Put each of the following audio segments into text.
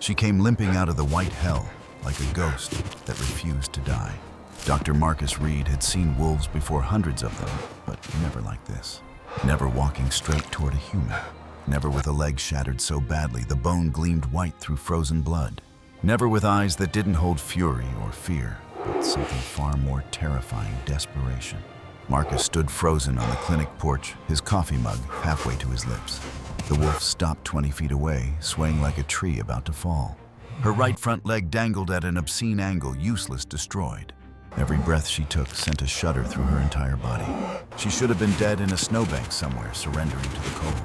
She came limping out of the white hell like a ghost that refused to die. Dr. Marcus Reed had seen wolves before, hundreds of them, but never like this. Never walking straight toward a human. Never with a leg shattered so badly the bone gleamed white through frozen blood. Never with eyes that didn't hold fury or fear, but something far more terrifying, desperation. Marcus stood frozen on the clinic porch, his coffee mug halfway to his lips. The wolf stopped 20 feet away, swaying like a tree about to fall. Her right front leg dangled at an obscene angle, useless, destroyed. Every breath she took sent a shudder through her entire body. She should have been dead in a snowbank somewhere, surrendering to the cold.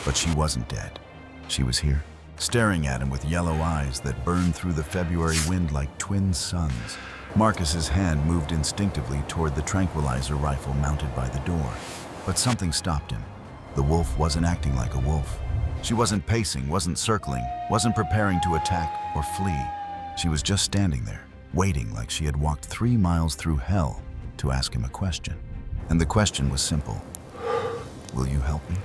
But she wasn't dead. She was here, staring at him with yellow eyes that burned through the February wind like twin suns. Marcus's hand moved instinctively toward the tranquilizer rifle mounted by the door. But something stopped him. The wolf wasn't acting like a wolf. She wasn't pacing, wasn't circling, wasn't preparing to attack or flee. She was just standing there, waiting like she had walked 3 miles through hell to ask him a question. And the question was simple. Will you help me?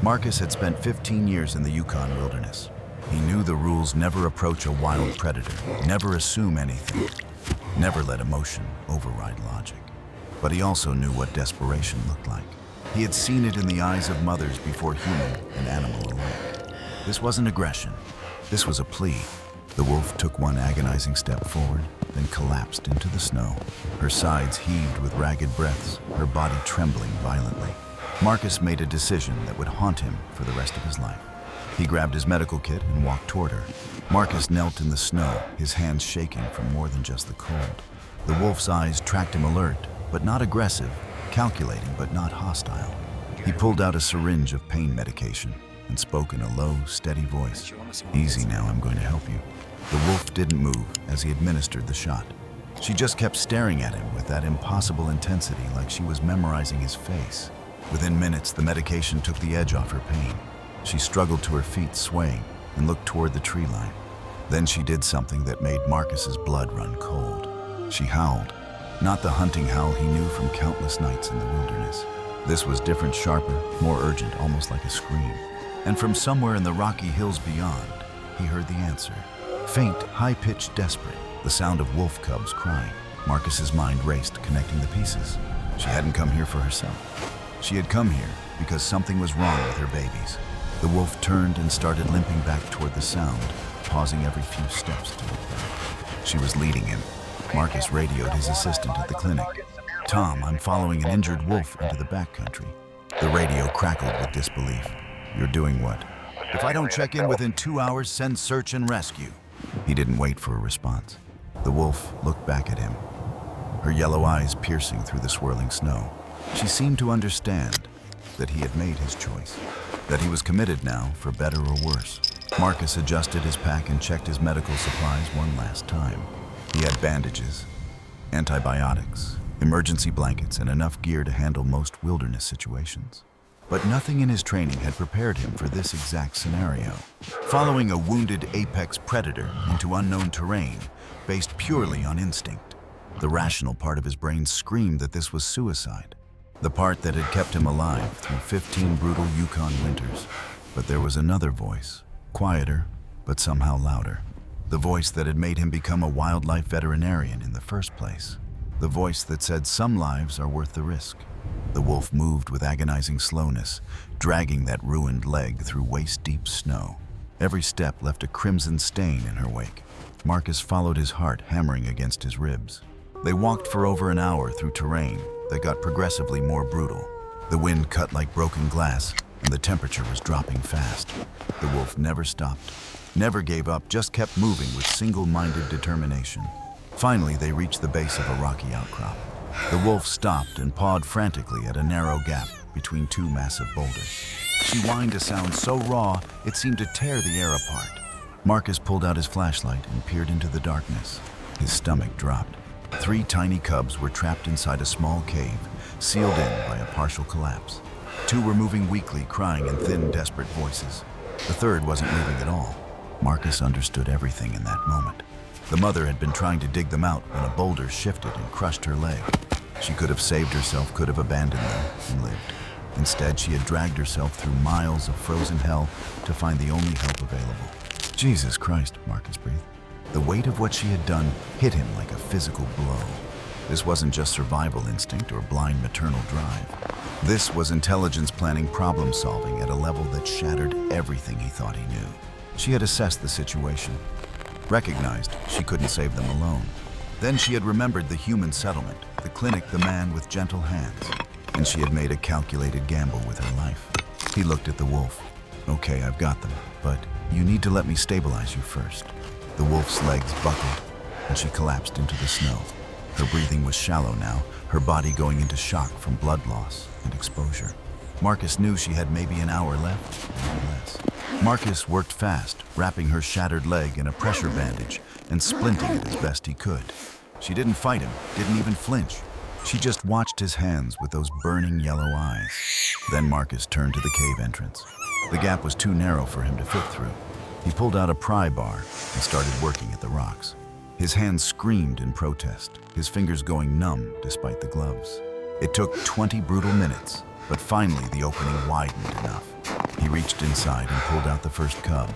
Marcus had spent 15 years in the Yukon wilderness. He knew the rules: never approach a wild predator, never assume anything, never let emotion override logic. But he also knew what desperation looked like. He had seen it in the eyes of mothers before human and animal alike. This wasn't aggression. This was a plea. The wolf took one agonizing step forward, then collapsed into the snow. Her sides heaved with ragged breaths, her body trembling violently. Marcus made a decision that would haunt him for the rest of his life. He grabbed his medical kit and walked toward her. Marcus knelt in the snow, his hands shaking from more than just the cold. The wolf's eyes tracked him, alert, but not aggressive, calculating but not hostile. He pulled out a syringe of pain medication and spoke in a low, steady voice. Easy now, I'm going to help you. The wolf didn't move as he administered the shot. She just kept staring at him with that impossible intensity, like she was memorizing his face. Within minutes, the medication took the edge off her pain. She struggled to her feet, swaying, and looked toward the tree line. Then she did something that made Marcus's blood run cold. She howled. Not the hunting howl he knew from countless nights in the wilderness. This was different, sharper, more urgent, almost like a scream. And from somewhere in the rocky hills beyond, he heard the answer. Faint, high-pitched, desperate, the sound of wolf cubs crying. Marcus's mind raced, connecting the pieces. She hadn't come here for herself. She had come here because something was wrong with her babies. The wolf turned and started limping back toward the sound, pausing every few steps to look back. She was leading him. Marcus radioed his assistant at the clinic. Tom, I'm following an injured wolf into the backcountry. The radio crackled with disbelief. You're doing what? If I don't check in within 2 hours, send search and rescue. He didn't wait for a response. The wolf looked back at him, her yellow eyes piercing through the swirling snow. She seemed to understand that he had made his choice, that he was committed now, for better or worse. Marcus adjusted his pack and checked his medical supplies one last time. He had bandages, antibiotics, emergency blankets, and enough gear to handle most wilderness situations. But nothing in his training had prepared him for this exact scenario. Following a wounded apex predator into unknown terrain, based purely on instinct. The rational part of his brain screamed that this was suicide. The part that had kept him alive through 15 brutal Yukon winters. But there was another voice, quieter, but somehow louder. The voice that had made him become a wildlife veterinarian in the first place. The voice that said some lives are worth the risk. The wolf moved with agonizing slowness, dragging that ruined leg through waist-deep snow. Every step left a crimson stain in her wake. Marcus followed his heart hammering against his ribs. They walked for over an hour through terrain that got progressively more brutal. The wind cut like broken glass, and the temperature was dropping fast. The wolf never stopped, never gave up, just kept moving with single-minded determination. Finally, they reached the base of a rocky outcrop. The wolf stopped and pawed frantically at a narrow gap between 2 massive boulders. She whined a sound so raw, it seemed to tear the air apart. Marcus pulled out his flashlight and peered into the darkness. His stomach dropped. 3 tiny cubs were trapped inside a small cave, sealed in by a partial collapse. 2 were moving weakly, crying in thin, desperate voices. The third wasn't moving at all. Marcus understood everything in that moment. The mother had been trying to dig them out when a boulder shifted and crushed her leg. She could have saved herself, could have abandoned them, and lived. Instead, she had dragged herself through miles of frozen hell to find the only help available. Jesus Christ, Marcus breathed. The weight of what she had done hit him like a physical blow. This wasn't just survival instinct or blind maternal drive. This was intelligence planning, problem solving at a level that shattered everything he thought he knew. She had assessed the situation, recognized she couldn't save them alone. Then she had remembered the human settlement, the clinic, the man with gentle hands, and she had made a calculated gamble with her life. He looked at the wolf. Okay, I've got them, but you need to let me stabilize you first. The wolf's legs buckled, and she collapsed into the snow. Her breathing was shallow now, her body going into shock from blood loss and exposure. Marcus knew she had maybe an hour left, maybe less. Marcus worked fast, wrapping her shattered leg in a pressure bandage and splinting it as best he could. She didn't fight him, didn't even flinch. She just watched his hands with those burning yellow eyes. Then Marcus turned to the cave entrance. The gap was too narrow for him to fit through. He pulled out a pry bar and started working at the rocks. His hands screamed in protest, his fingers going numb despite the gloves. It took 20 brutal minutes, but finally the opening widened enough. He reached inside and pulled out the first cub.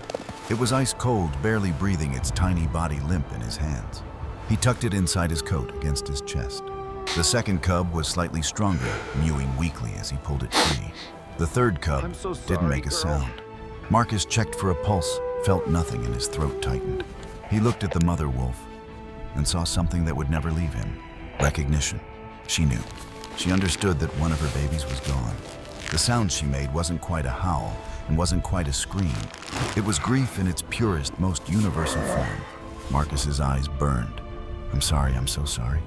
It was ice cold, barely breathing, its tiny body limp in his hands. He tucked it inside his coat against his chest. The second cub was slightly stronger, mewing weakly as he pulled it free. The third cub didn't make a sound. Marcus checked for a pulse, felt nothing, and his throat tightened. He looked at the mother wolf and saw something that would never leave him. Recognition. She knew. She understood that one of her babies was gone. The sound she made wasn't quite a howl and wasn't quite a scream. It was grief in its purest, most universal form. Marcus's eyes burned. I'm sorry, I'm so sorry.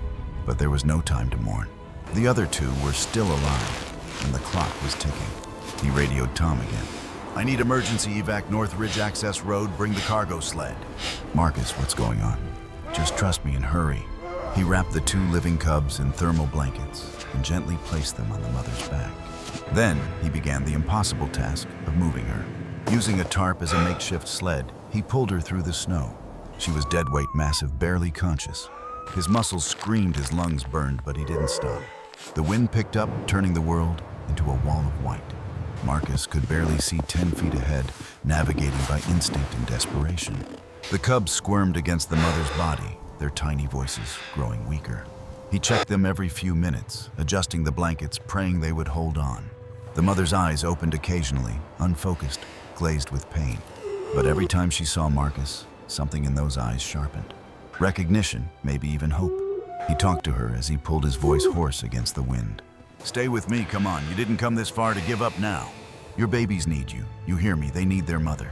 But there was no time to mourn. The other two were still alive, and the clock was ticking. He radioed Tom again. I need emergency evac North Ridge Access Road, bring the cargo sled. Marcus, what's going on? Just trust me and hurry. He wrapped the two living cubs in thermal blankets and gently placed them on the mother's back. Then he began the impossible task of moving her. Using a tarp as a makeshift sled, he pulled her through the snow. She was dead weight massive, barely conscious. His muscles screamed, his lungs burned, but he didn't stop. The wind picked up, turning the world into a wall of white. Marcus could barely see 10 feet ahead, navigating by instinct and desperation. The cubs squirmed against the mother's body, their tiny voices growing weaker. He checked them every few minutes, adjusting the blankets, praying they would hold on. The mother's eyes opened occasionally, unfocused, glazed with pain. But every time she saw Marcus, something in those eyes sharpened. Recognition, maybe even hope. He talked to her as he pulled his voice hoarse against the wind. Stay with me, come on, you didn't come this far to give up now. Your babies need you, you hear me, they need their mother.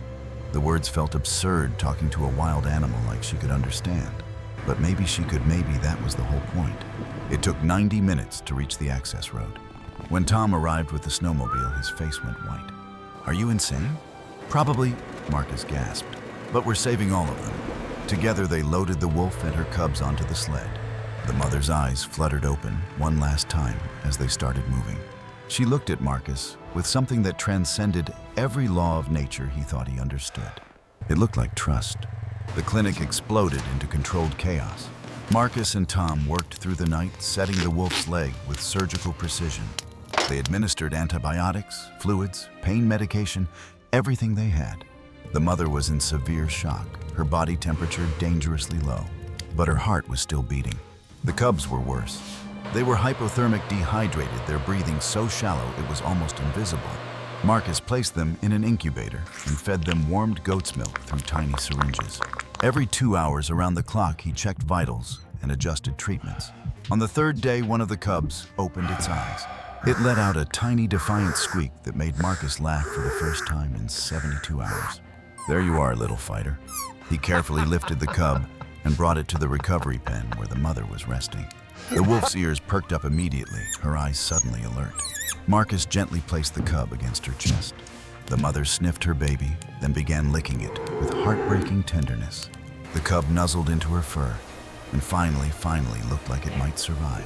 The words felt absurd, talking to a wild animal like she could understand. But maybe she could, maybe that was the whole point. It took 90 minutes to reach the access road. When Tom arrived with the snowmobile, his face went white. Are you insane? Probably, Marcus gasped. But we're saving all of them. Together they loaded the wolf and her cubs onto the sled. The mother's eyes fluttered open one last time as they started moving. She looked at Marcus with something that transcended every law of nature he thought he understood. It looked like trust. The clinic exploded into controlled chaos. Marcus and Tom worked through the night, setting the wolf's leg with surgical precision. They administered antibiotics, fluids, pain medication, everything they had. The mother was in severe shock, her body temperature dangerously low, but her heart was still beating. The cubs were worse. They were hypothermic dehydrated, their breathing so shallow it was almost invisible. Marcus placed them in an incubator and fed them warmed goat's milk through tiny syringes. Every 2 hours around the clock, he checked vitals and adjusted treatments. On the third day, one of the cubs opened its eyes. It let out a tiny defiant squeak that made Marcus laugh for the first time in 72 hours. There you are, little fighter. He carefully lifted the cub and brought it to the recovery pen where the mother was resting. The wolf's ears perked up immediately, her eyes suddenly alert. Marcus gently placed the cub against her chest. The mother sniffed her baby, then began licking it with heartbreaking tenderness. The cub nuzzled into her fur and finally looked like it might survive.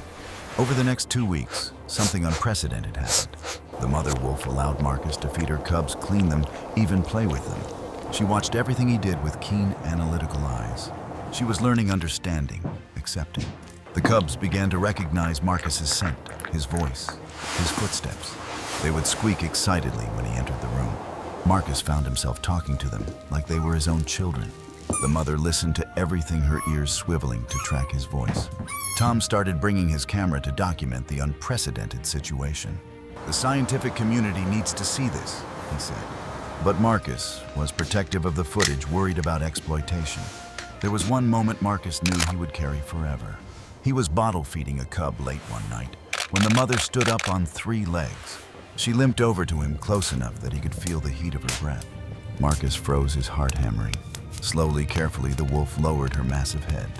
Over the next 2 weeks, something unprecedented happened. The mother wolf allowed Marcus to feed her cubs, clean them, even play with them. She watched everything he did with keen, analytical eyes. She was learning, understanding, accepting. The cubs began to recognize Marcus's scent, his voice, his footsteps. They would squeak excitedly when he entered the room. Marcus found himself talking to them like they were his own children. The mother listened to everything, her ears swiveling to track his voice. Tom started bringing his camera to document the unprecedented situation. "The scientific community needs to see this," he said. But Marcus was protective of the footage, worried about exploitation. There was one moment Marcus knew he would carry forever. He was bottle feeding a cub late one night when the mother stood up on 3 legs. She limped over to him close enough that he could feel the heat of her breath. Marcus froze, his heart hammering. Slowly, carefully, the wolf lowered her massive head,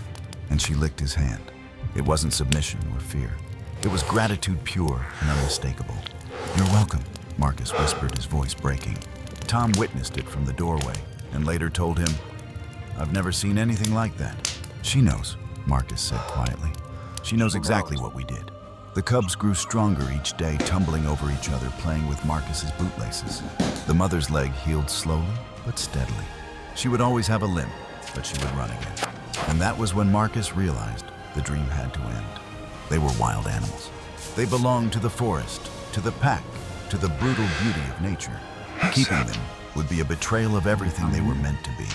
and she licked his hand. It wasn't submission or fear. It was gratitude, pure and unmistakable. "You're welcome," Marcus whispered, his voice breaking. Tom witnessed it from the doorway and later told him, "I've never seen anything like that." "She knows," Marcus said quietly. "She knows exactly what we did." The cubs grew stronger each day, tumbling over each other, playing with Marcus's bootlaces. The mother's leg healed slowly but steadily. She would always have a limp, but she would run again. And that was when Marcus realized the dream had to end. They were wild animals. They belonged to the forest, to the pack, to the brutal beauty of nature. Keeping them would be a betrayal of everything they were meant to be.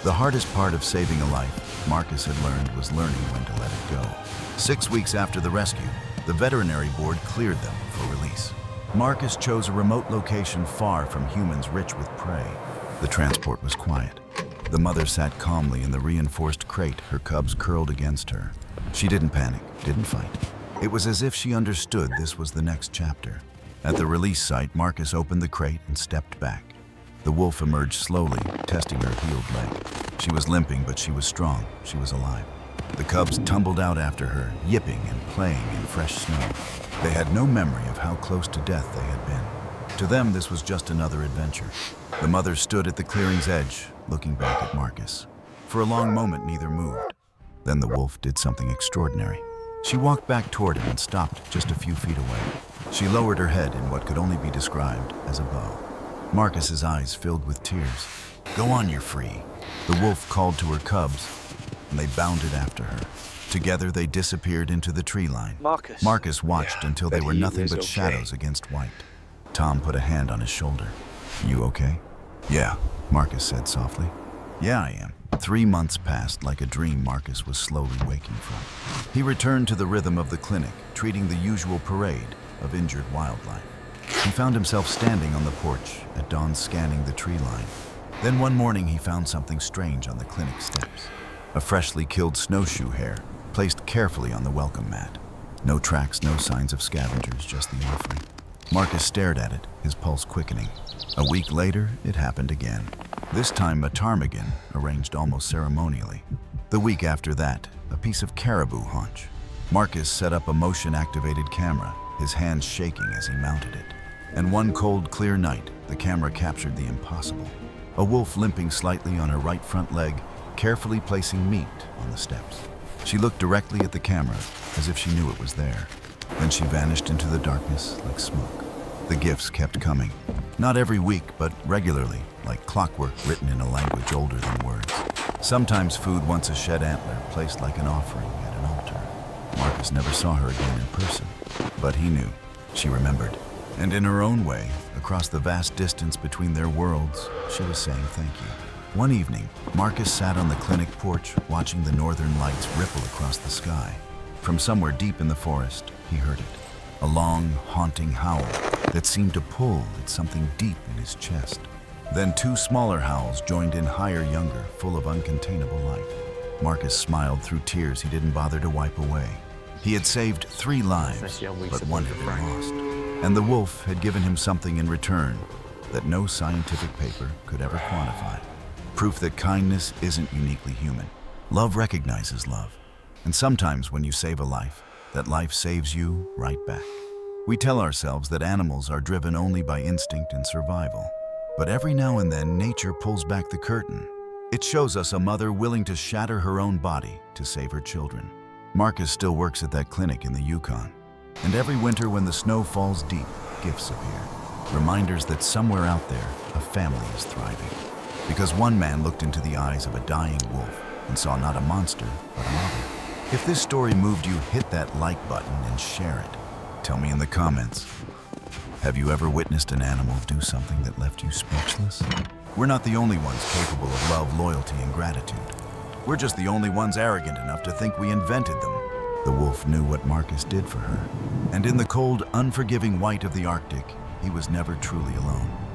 The hardest part of saving a life, Marcus had learned, was learning when to let it go. 6 weeks after the rescue, the veterinary board cleared them for release. Marcus chose a remote location far from humans, rich with prey. The transport was quiet. The mother sat calmly in the reinforced crate, her cubs curled against her. She didn't panic, didn't fight. It was as if she understood this was the next chapter. At the release site, Marcus opened the crate and stepped back. The wolf emerged slowly, testing her healed leg. She was limping, but she was strong. She was alive. The cubs tumbled out after her, yipping and playing in fresh snow. They had no memory of how close to death they had been. To them, this was just another adventure. The mother stood at the clearing's edge, looking back at Marcus. For a long moment, neither moved. Then the wolf did something extraordinary. She walked back toward him and stopped just a few feet away. She lowered her head in what could only be described as a bow. Marcus's eyes filled with tears. "Go on, you're free," the wolf called to her cubs, and they bounded after her. Together, they disappeared into the tree line. Marcus watched until they were nothing but shadows against white. Tom put a hand on his shoulder. "You okay?" "Yeah," Marcus said softly. "Yeah, I am." 3 months passed like a dream Marcus was slowly waking from. He returned to the rhythm of the clinic, treating the usual parade of injured wildlife. He found himself standing on the porch at dawn, scanning the tree line. Then one morning he found something strange on the clinic steps. A freshly killed snowshoe hare, placed carefully on the welcome mat. No tracks, no signs of scavengers, just the offering. Marcus stared at it, his pulse quickening. A week later, it happened again. This time a ptarmigan, arranged almost ceremonially. The week after that, a piece of caribou haunch. Marcus set up a motion-activated camera, his hands shaking as he mounted it. And one cold, clear night, the camera captured the impossible. A wolf limping slightly on her right front leg, carefully placing meat on the steps. She looked directly at the camera, as if she knew it was there. Then she vanished into the darkness like smoke. The gifts kept coming. Not every week, but regularly, like clockwork written in a language older than words. Sometimes food, once a shed antler, placed like an offering at an altar. Marcus never saw her again in person, but he knew. She remembered. And in her own way, across the vast distance between their worlds, she was saying thank you. One evening, Marcus sat on the clinic porch, watching the northern lights ripple across the sky. From somewhere deep in the forest, he heard it. A long, haunting howl that seemed to pull at something deep in his chest. Then 2 smaller howls joined in, higher, younger, full of uncontainable life. Marcus smiled through tears he didn't bother to wipe away. He had saved 3 lives, but one had been lost. And the wolf had given him something in return that no scientific paper could ever quantify. Proof that kindness isn't uniquely human. Love recognizes love. And sometimes when you save a life, that life saves you right back. We tell ourselves that animals are driven only by instinct and survival. But every now and then, nature pulls back the curtain. It shows us a mother willing to shatter her own body to save her children. Marcus still works at that clinic in the Yukon. And every winter when the snow falls deep, gifts appear. Reminders that somewhere out there, a family is thriving. Because one man looked into the eyes of a dying wolf and saw not a monster, but a mother. If this story moved you, hit that like button and share it. Tell me in the comments. Have you ever witnessed an animal do something that left you speechless? We're not the only ones capable of love, loyalty, and gratitude. We're just the only ones arrogant enough to think we invented them. The wolf knew what Marcus did for her. And in the cold, unforgiving white of the Arctic, he was never truly alone.